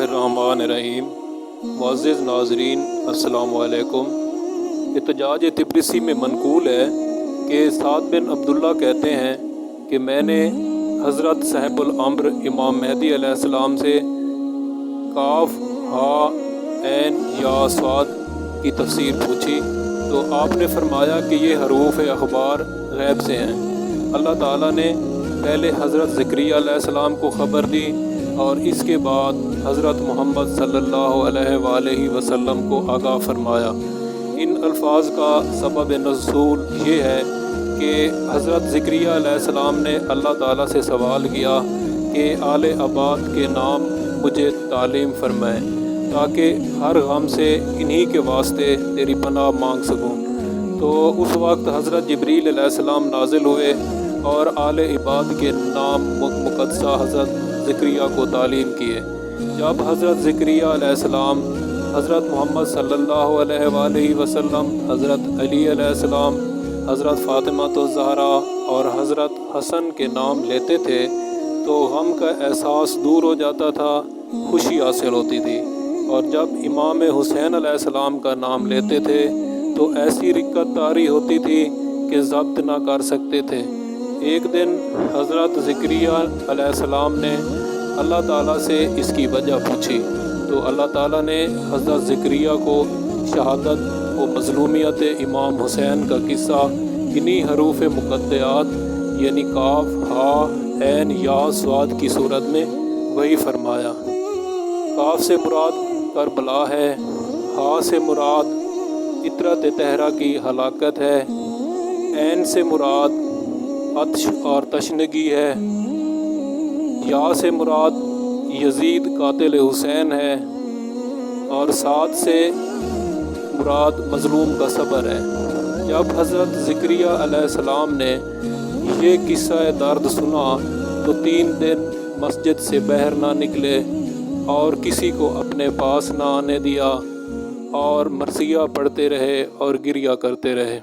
बिस्मिल्लाहिर्रहमानिर्रहीम। मुअज़्ज़िज़ नाज़रीन, अस्सलामु अलैकुम। इत्तिजाज तिब्रिसी में मनकूल है कि साद बिन अब्दुल्ला कहते हैं कि मैंने हज़रत साहिबुल अम्र इमाम महदी अलैहिस्सलाम से काफ, हा, ऐन या स्वाद की तफसीर पूछी तो आपने फरमाया कि ये हरूफ अखबार गैब से हैं। अल्लाह ताला ने पहले हज़रत ज़करिया अलैहिस्सलाम को ख़बर दी और इसके बाद हज़रत मोहम्मद सल्लल्लाहु अलैहि वसल्लम को आगाह फरमाया। इन अल्फाज का सबब नज़ूल ये है कि हज़रत ज़करिया अलैहिस्सलाम ने अल्लाह ताला से सवाल किया कि आले आबाद के नाम मुझे तालीम फरमाएँ ताकि हर गम से इन्हीं के वास्ते तेरी पनाह मांग सकूँ। तो उस वक्त हज़रत जिब्रील अलैहिस्सलाम नाजिल हुए और आले इबाद के नाम मुक़द्दसा हज़रत ज़करिया को तालीम किए। जब हज़रत ज़करिया अलैहिस्सलाम हज़रत मोहम्मद सल्लल्लाहु अलैहि वसल्लम, हज़रत अली अलैहिस्सलाम, हज़रत फ़ातिमा ज़हरा और हज़रत हसन के नाम लेते थे तो गम का एहसास दूर हो जाता था, खुशी हासिल होती थी। और जब इमाम हुसैन अलैहिस्सलाम का नाम लेते थे तो ऐसी रिक्कत तारी होती थी कि ज़ब्त ना कर सकते थे। एक दिन हज़रत ज़करिया अलैहिस्सलाम ने अल्लाह ताला से इसकी वजह पूछी तो अल्लाह ताला ने हज़रत ज़करिया को शहादत व मज़लूमियत इमाम हुसैन का किस्सा इन्हीं हरूफ मुक़द्दयात यानी काफ, हा, ऐन या स्वाद की सूरत में वही फरमाया। काफ से मुराद करबला है, हा से मुराद इतरत तहरा की हलाकत है, ऐन से मुराद अत्श और तशनगी है, या से मुराद यजीद कातिल हुसैन है और साद से मुराद मज़लूम का सब्र है। जब हज़रत ज़करिया अलैहिस्सलाम ने ये किस्सा दर्द सुना तो 3 दिन मस्जिद से बाहर ना निकले और किसी को अपने पास ना आने दिया और मरसिया पढ़ते रहे और गिरिया करते रहे।